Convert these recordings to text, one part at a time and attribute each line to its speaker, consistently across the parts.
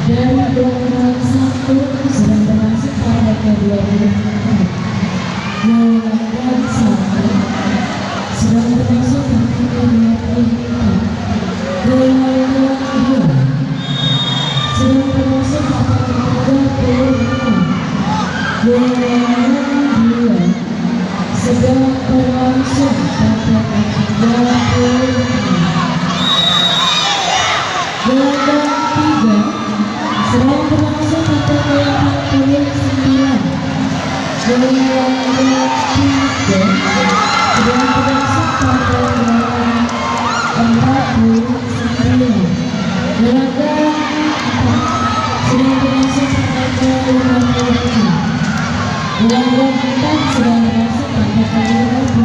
Speaker 1: Dari gelombang 1 sedang berlangsung pada ke-24. Gelombang 1 sedang berlangsung pada ke-24. Gelombang 2 sedang berlangsung pada ke-36. Gelombang 2 sedang berlangsung pada ke-36. Gelombang 3 sedang berlangsung pada ke-49. Gelombang 3 sedang berlangsung pada ke-49. Gelombang 4 sedang berlangsung pada ke-57. Gelombang 4 sedang berlangsung pada ke-56.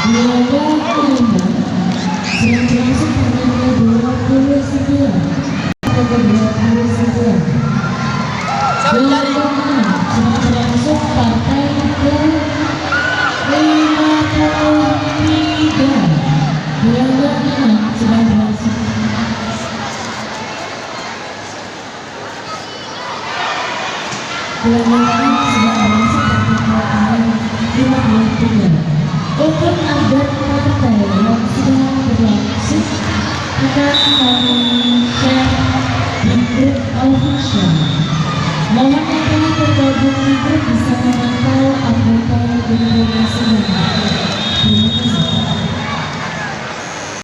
Speaker 1: Gelombang 5 sedang berlangsung pada ke-29. Ke-29. Gelombang 6 sedang berlangsung pada ke-53. Gelombang 6 sedang berlangsung. Gelombang 6 sedang berlangsung pada ke-53. Untuk agar partai yang sedang berlangsung akan